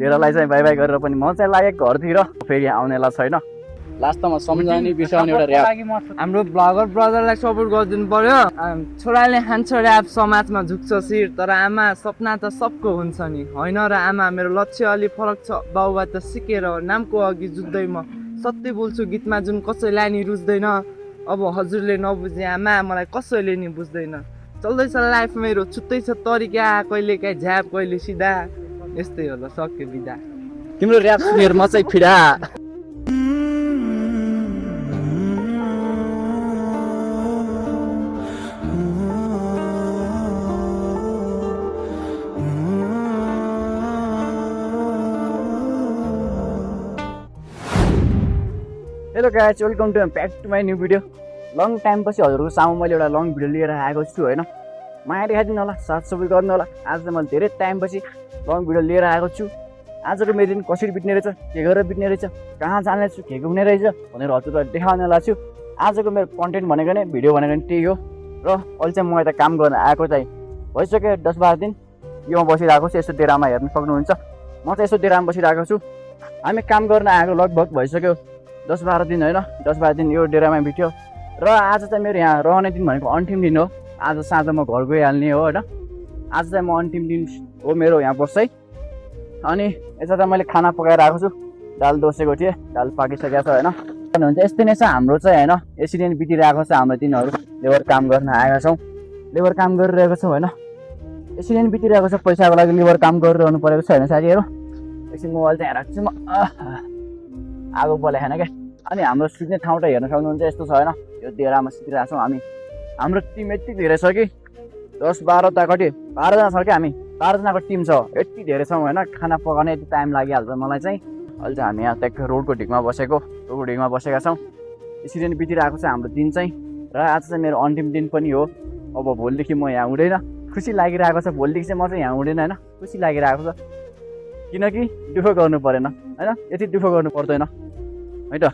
तेरालाई चाहिँ by by गरेर पनि म चाहिँ लागेँ घरतिर फेरि आउनेलाई छैन लास्टमा सम्झाउने बिर्साउने एउटा ऱ्याप हाम्रो ब्लगर ब्रदरलाई सपोर्ट गरिदिनु पर्यो छोराले खान्छ ऱ्याप समाजमा झुक्छ शिर तर आमा सपना त सबको हुन्छ नि होइन र आमा मेरो लक्ष्य अलि फरक छ बाउबाट सिकेर नामको अघि जुत्दै म सत्य बोल्छु गीतमा जुन कसैलाई नि रुच्दैन अब हजुरले नबुझे आमा मलाई कसैले नि बुझ्दैन चल्दैछ लाइफ मेरो छुट्टै छ तरिका कहिले काहीँ झ्याप कहिले सिधा यस्तै होला सक्यो बिदा तिम्रो ऱ्याप सुनेर म चाहिँ फिडा hello guys welcome to back to my new video long time पछि हजुरको सामु मैले एउटा लङ भिडियो लिएर आएको छु होइन माया देखाइदिनु होला साथ सबै गर्नु होला आज चाहिँ मैले धेरै टाइम पछि लङ भिडियो लिएर आएको छु आजको मेरो दिन कसरी बित्ने रहेछ के गरेर बित्ने रहेछ कहाँ जाने छु के घुम्ने रहेछ भनेर हजुरलाई देखाउनेला छु आजको मेरो कन्टेन्ट भनेको नै भिडियो भनेको नि त्यही हो र अहिले चाहिँ म यता काम गर्न आएको चाहिँ भइसक्यो 10-12 दिन योमा बसिरहेको छु यसो डेरामा हेर्न सक्नुहुन्छ म चाहिँ यसो डेरामा बसिरहेको छु हामी काम गर्न आएको लगभग भइसक्यो 10-12 दिन होइन 10-12 दिन यो डेरामा बित्यो र आज चाहिँ मेरो यहाँ रहने दिन भनेको अन्तिम दिन हो आज साँझ म घर गइहाल्ने हो होइन आज चाहिँ म अन्तिम दिन हो मेरो यहाँ बस्दै अनि यता त मैले खाना पकाएर आएको छु दाल दोसेको थिएँ दाल पाकिसकेको छ होइन हुन्छ यस्तै नै छ हाम्रो चाहिँ होइन यसरी नै बितिरहेको छ हाम्रो दिनहरू लेबर काम गर्न आएका छौँ लेबर काम गरिरहेको छौँ होइन यसरी नै बितिरहेको छ पैसाको लागि लेबर काम गरिरहनु परेको छ होइन साथीहरू एकछिन मोबाइल चाहिँ राख्छु म आगो बोलाइ खान क्या अनि हाम्रो सुत्ने ठाउँ त हेर्न सक्नुहुन्छ यस्तो छ होइन यो डेरामा सुतिरहेको छौँ हामी हाम्रो टिम यति धेरै छ कि 10-12 त कति 12जना छ कि हामी 12जनाको टिम छ यति धेरै छौँ होइन खाना पकाउने यति टाइम लागिहाल्छ मलाई चाहिँ अहिले चाहिँ हामी यहाँ ट्याक्क रोडको ढिकमा बसेका छौँ यसरी नै बितिरहेको छ हाम्रो दिन चाहिँ र आज चाहिँ मेरो अन्तिम दिन पनि हो अब भोलिदेखि म यहाँ हुँदैन खुसी लागिरहेको छ भोलिदेखि चाहिँ म चाहिँ यहाँ हुँदैन होइन खुसी लागिरहेको छ किनकि दुःख गर्नु परेन होइन यति दुःख गर्नु पर्दैन है त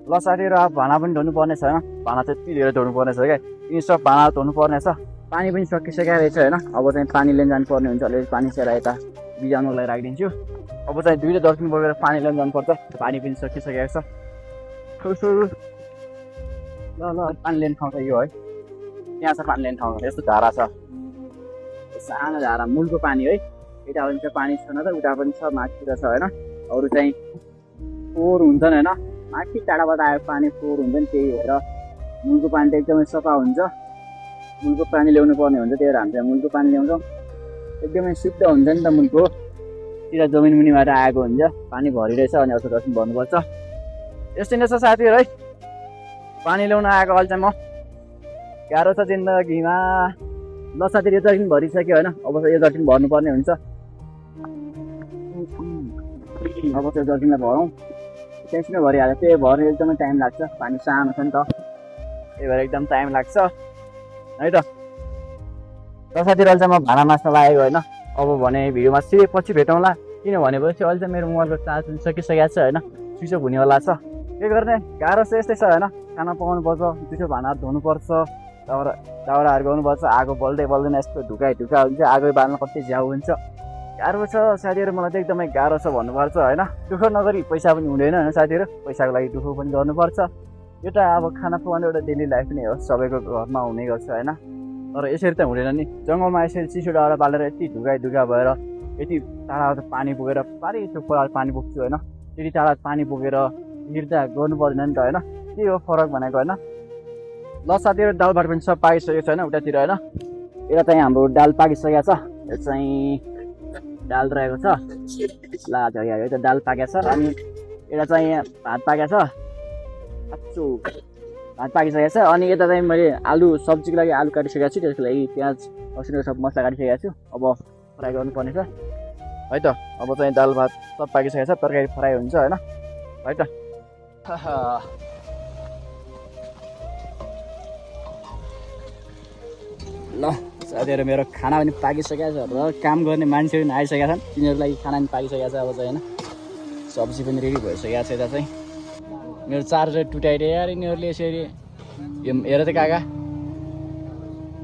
ल साथीहरू अब भाँडा पनि धुनु पर्ने छ होइन भाँडा चाहिँ यति धेरै धुनु पर्ने छ क्या 300 भाँडा धुनु पर्ने छ पानी पनि सकिसकेको रहेछ होइन अब चाहिँ पानी लिन जानुपर्ने हुन्छ अलिअलि पानी सेर यता बिजाउनुको लागि राखिदिन्छु अब चाहिँ 2 र 10 दिन बोकेर पानी लिन जानुपर्छ पानी पनि सकिसकेको छ ल ल पानी लिने ठाउँ त यो है त्यहाँ छ पानी लिने ठाउँ यस्तो धारा छ सानो धारा मूलको पानी है यता पनि छ पानी छैन त उता पनि छ माथितिर छ होइन अरू चाहिँ फोहोर हुन्छन् होइन माथि टाढाबाट आएको पानी फोहोर हुन्छ नि त्यही भएर मूलको पानी त एकदमै सफा हुन्छ मूलको पानी ल्याउनु पर्ने हुन्छ त्यही भएर हामी चाहिँ मूलको पानी ल्याउँछौँ एकदमै शुद्ध हुन्छ नि त मूलको सिधा जमिन मुनिबाट आएको हुन्छ पानी भरिरहेछ अनि अर्को दर्शन भर्नुपर्छ यस्तै नै छ साथीहरू है पानी ल्याउन आएको अहिले चाहिँ म गाह्रो छ जिन्दगीमा ल साथीहरू यो जर्किन भरिसक्यो होइन अब चाहिँ यो जर्किन भर्नुपर्ने हुन्छ अब चाहिँ जर्किनलाई भरौँ टेन्सनै भरिहाल्छ त्यही भर्नु एकदमै टाइम लाग्छ पानी सानो छ नि त त्यही भएर एकदम टाइम लाग्छ है त र साथीहरू अहिले चाहिँ म भाँडा मास्न लागेको होइन अब भने भिडियोमा सिधै पछि भेटौँला किन भनेपछि अहिले चाहिँ मेरो मोबाइलको चार्ज पनि सकिसकेको छ होइन स्विच अफ हुनेवाला छ के गर्ने गाह्रो छ यस्तै छ होइन खाना पकाउनु पर्छ दुईवटा भाँडाहरू धुनुपर्छ दाउराहरू गर्नुपर्छ आगो बल्दै बल्दैन यस्तो ढुका हुन्छ आगो बाल्न कति झ्याउ हुन्छ गाह्रो छ साथीहरू मलाई त एकदमै गाह्रो छ भन्नुपर्छ होइन दुःख नगरी पैसा पनि हुँदैन होइन साथीहरू पैसाको लागि दुःख पनि गर्नुपर्छ एउटा अब खाना पकाउने एउटा डेली लाइफ नै हो सबैको घरमा हुने गर्छ होइन तर यसरी त हुँदैन नि जङ्गलमा यसरी चिसो डाँडा बालेर यति ढुका भएर यति टाढा पानी बोकेर पारि त्यो खोला पानी बोक्छु होइन त्यति टाढा पानी बोकेर हिँड्दा गर्नु पर्दैन नि त होइन के हो फरक भनेको होइन ल साथीहरू दाल भात पनि सब पाकिसकेको छ होइन उतातिर होइन यता चाहिँ हाम्रो दाल पाकिसकेको छ यो चाहिँ दाल रहेको छ ल यो त दाल पाकेको छ अनि यता चाहिँ भात पाकेको छ अच्छो भात पाकिसकेको छ अनि यता चाहिँ मैले आलु सब्जीको लागि आलु काटिसकेको छु त्यसको लागि प्याज लसुन सब मसला काटिसकेको छु अब फ्राई गर्नुपर्ने छ है त अब चाहिँ दाल भात सब पाकिसकेको छ तरकारी फ्राई हुन्छ होइन है त ल साथीहरू मेरो खाना पनि पाकिसकेको छ र काम गर्ने मान्छेहरू पनि आइसकेका छन् तिनीहरूको लागि खाना पनि पाकिसकेको छ अब चाहिँ होइन सब्जी पनि रेडी भइसकेको छ यता चाहिँ मेरो चार्जर टुटाइदियो यार यिनीहरूले यसरी यो हेर त काका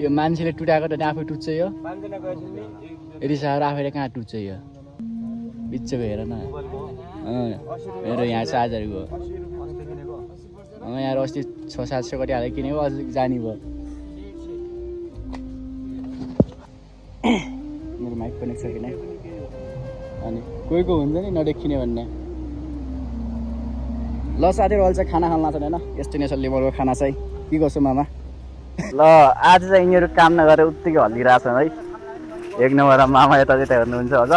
यो मान्छेले टुटाएको त आफै टुट्छ यो रिसाएर आफैले कहाँ टुट्छ यो बिचको हेर न मेरो यहाँ 4000 को यहाँ अस्ति 600-700 गरी हालेर किनेको अझ जानी भयो मेरो माइक पनि सकिन अनि कोही हुन्छ नि नदेखिने भन्ने ल साथीहरू अहिले चाहिँ खाना खान लाग्छ होइन डेस्टिनेसन लेभलको खाना चाहिँ के गर्छु मामा ल आज चाहिँ यिनीहरू काम नगरेर उत्तिकै हल्लिरहेछन् है एक नम्बर मामा यता त्यता हेर्नुहुन्छ अझ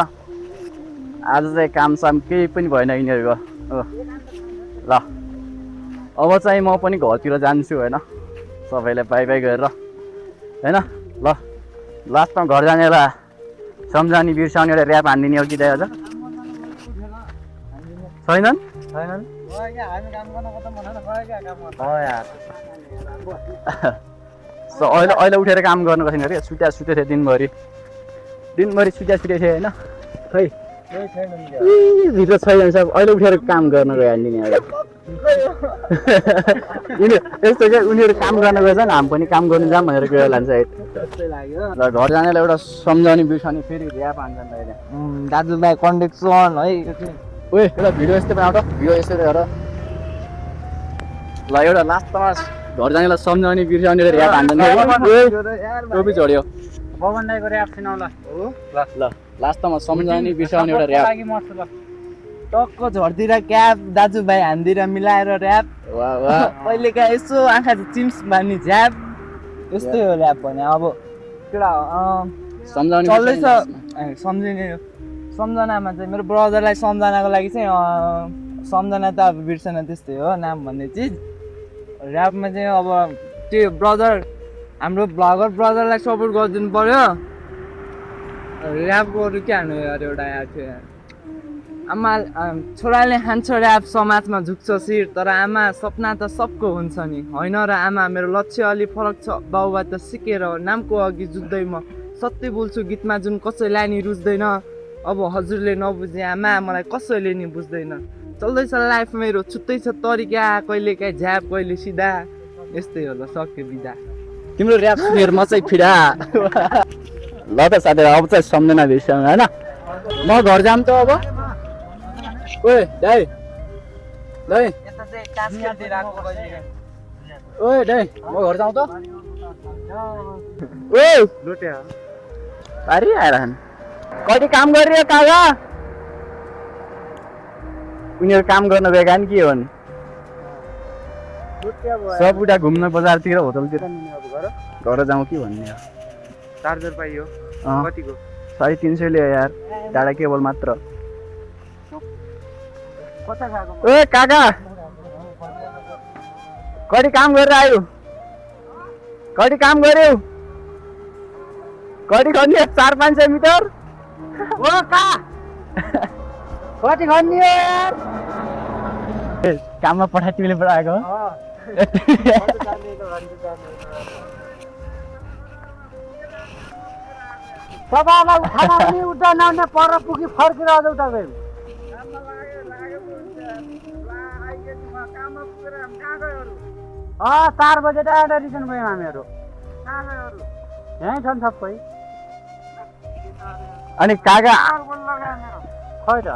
आज चाहिँ काम साम केही पनि भएन यिनीहरूको ल अब चाहिँ म पनि घरतिर जान्छु होइन सबैलाई बाई बाई गरेर होइन ल लास्टमा घर जानेलाई सम्झाउने बिर्साउने एउटा ऱ्याप हानिदिने हो कि दाइ अझ छैनन् अहिले उठेर काम गर्नु छैन अरे सुत्या थियो दिनभरि सुत्या थिएँ होइन खै भित्र छैन सब अहिले उठेर काम गर्न गयो हानिदिने यस्तो क्या उनीहरू काम गर्न गएछ नि हामी पनि काम गर्नु जाऊँ भनेर गएर लान्छ र घर जानेलाई एउटा सम्झाउने बिर्साउने फेरि ऱ्याप हान्छन् अहिले दाजुभाइ कन्डेक्सन है ओए एउटा भिडियो यस्तै बनाउँछ भिडियो यस्तै हेर ल एउटा लास्टमा घर जानेलाई सम्झाउने बिर्साउने ऱ्याप हान्छन् टोपी झड्यो पवन दाइको ऱ्याप सुनाउला ल लास्टमा सम्झाउने बिर्साउने एउटा ऱ्याप टक्क झर्दिएर क्याप दाजुभाइ हान्दिएर मिलाएर ऱ्याप कहिलेकाहीँ यसो आँखा चिम्स बानी झ्याप यस्तै हो ऱ्याप भने अब एउटा सम्झाउने चल्दैछ सम्झिने सम्झनामा चाहिँ मेरो ब्रदरलाई सम्झनाको लागि चाहिँ सम्झना त अब बिर्सन त्यस्तै हो नाम भन्ने चिज ऱ्यापमा चाहिँ अब त्यो ब्रदर हाम्रो भ्लगर ब्रदरलाई सपोर्ट गरिदिनु पर्यो ऱ्यापको अरू के हान्नु यार एउटा याद थियो यार आमा छोराले हान्छ ऱ्याप समाजमा झुक्छ शिर तर आमा सपना त सबको हुन्छ नि होइन र आमा मेरो लक्ष्य अलि फरक छ बाउबा त सिकेर नामको अघि जुत्दै म सत्य बोल्छु गीतमा जुन कसैलाई नि रुच्दैन अब हजुरले नबुझे आमा मलाई कसैले नि बुझ्दैन चल्दैछ लाइफ मेरो छुट्टै छ तरिका कहिले काहीँ झ्याप कहिले सिधा यस्तै हो ल सक्यो बिदा तिम्रो ऱ्याप सुनेर म चाहिँ फिरा ल त साथीहरू अब चाहिँ सम्झना बिर्साउनु होइन म घर जाम त अब ओए दाइ दाइ ओए दाइ म घर जाउँ त ओए लुट्या पारी आइरहन् कति काम गरिरह्यो कागा उनीहरू काम गर्न गएका नि के हो नि सब उता घुम्न बजारतिर होटलतिर घर जाउँ कि भन्ने हो चार्जर पाइयो कतिको 350 लियो यार डाँडा केबल मात्र ए काका कति काम गरेर आयो कति काम गर्यो कति खन्ने 400-500 मिटर ओ का कति खन्ने हो यार काममा पठाइ तिमीले पठाएको तपाईँलाई खाना पनि उठ्दा नआउने पर पुगी फर्केर अझ उता गयो 4 बजे डाँडा रिटर्न गयौँ हामीहरू यहीँ छन् सबै अनि काका खै त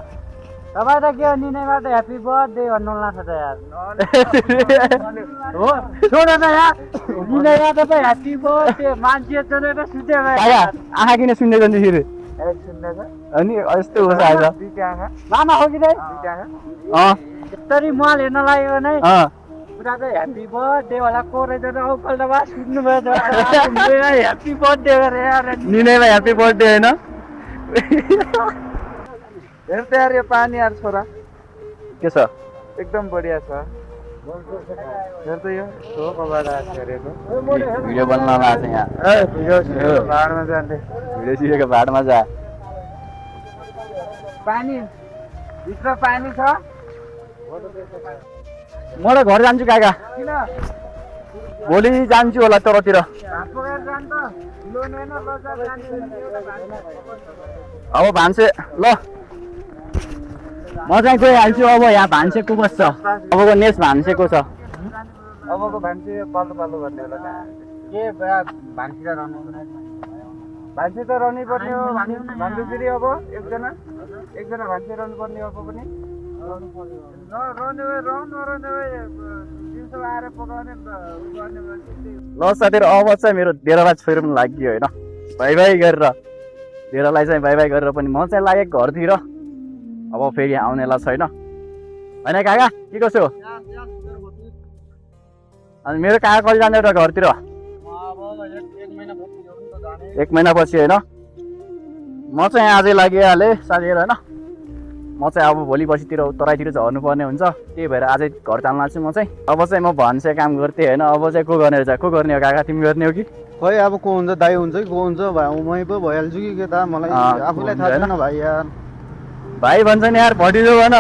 तपाईँ त के हो निनैबाट ह्याप्पी बर्थडे भन्नु लाग्छ त यार हो छोड न यार निनैबाट त ह्याप्पी बर्थडे मान्छे चलेर सुत्यो काका आँखा किन सुन्दै जान्छ फेरि सुन्दैछ अनि यस्तो होस् आज मामा हो कि नै अँ यस्तरी मल हेर्न लाग्यो नै पुरा त ह्याप्पी बर्थडे होला कोरेर औपल्ट बा सुन्नु भयो ह्याप्पी बर्थडे गरे यार निनैमा ह्याप्पी बर्थडे होइन हेर त यार यो पानी यार छोरा के छ एकदम बढिया छ हेर त यो सोकोबाट हेरेको भिडियो बनाउन आएको छ यहाँ भाडमा जान्थे भिडियो सिरेको भाडमा जा पानी भित्र पानी छ म त घर जान्छु काका किन भोलि जान्छु होला तलतिर अब भान्से ल म चाहिँ गइहाल्छु अब यहाँ भान्से को बस्छ अबको नेक्स्ट भान्से को छ अबको भान्से पाल्लो पाल्लो गर्ने होला के भान्सी रहनु भान्सी त रहनै पर्ने हो भन्नु फेरि अब एकजना एकजना मान्छे रहनु पर्ने अब पनि रहनु पर्यो दिउँसो आएर पकाउने गर्ने ल साथीहरू अब चाहिँ मेरो डेरालाई छोड्नु लाग्यो होइन बाई बाई गरेर डेरालाई चाहिँ बाई बाई गरेर पनि म चाहिँ लागेँ घरतिर अब फेरि आउनेला छैन होइन काका के कसो अनि मेरो काका कहिले जाने एउटा घरतिर 1 महिनापछि होइन म चाहिँ आजै लागिहालेँ साथीहरू होइन म चाहिँ अब भोलि पर्सितिर तराईतिर झर्नु पर्ने हुन्छ त्यही भएर आजै घर जान लाग्छु म चाहिँ अब चाहिँ म भान्से काम गर्थेँ होइन अब चाहिँ को गर्ने रहेछ को गर्ने हो काका तिमी गर्ने हो कि खोइ अब को हुन्छ दाइ हुन्छ कि को हुन्छ मै पो भइहाल्छु कि के त मलाई आफूलाई थाहा छैन भाइ यार भाइ भन्छ नि यार भटिजो भन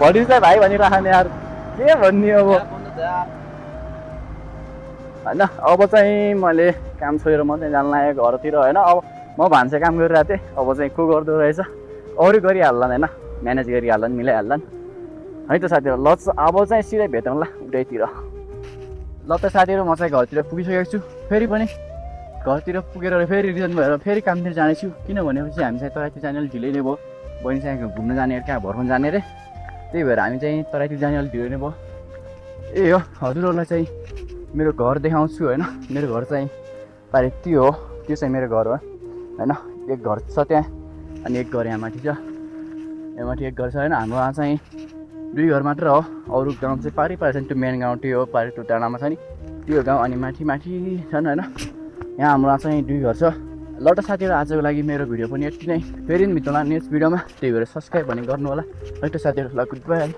भटिज चाहिँ भाइ भनिराख्ने यार के भन्ने अब होइन अब चाहिँ मैले काम छोडेर म चाहिँ जान लागेँ घरतिर होइन अब म भान्से काम गरिरहेको थिएँ अब चाहिँ को गर्दो रहेछ अरू गरिहाल्लान् होइन म्यानेज गरिहाल्लान् मिलाइहाल्लान् है त साथीहरू ल अब चाहिँ सिधै भेटौँला उतैतिर ल त साथीहरू म चाहिँ घरतिर पुगिसकेको छु फेरि पनि घरतिर पुगेर फेरि रिटर्न भएर फेरि कामतिर जानेछु किनभनेपछि हामी चाहिँ तराईतिर जाने अलिक ढिलै नै भयो बहिनी चाहिँ घुम्न जाने कहाँ भर्खर जाने रे त्यही भएर हामी चाहिँ तराईतिर जाने अलिक ढिलै नै भयो ए हो हजुरहरूलाई चाहिँ मेरो घर देखाउँछु होइन मेरो घर चाहिँ पारे त्यो हो त्यो चाहिँ मेरो घर हो होइन एक घर छ त्यहाँ अनि एक घर यहाँ माथि छ यहाँ माथि एक घर छ होइन हाम्रो यहाँ चाहिँ 2 घर मात्र हो अरू गाउँ चाहिँ पारि छ नि त्यो मेन गाउँ त्यो हो पारि त्यो डाँडामा छ नि त्यो गाउँ अनि माथि माथि छन् होइन यहाँ हाम्रो चाहिँ 2 घर छ ल त साथीहरू आजको लागि मेरो भिडियो पनि यति नै फेरि भेटौँला नेक्स्ट भिडियोमा त्यही भएर सब्सक्राइब भने गर्नु होला है त साथीहरू ल गुड बाई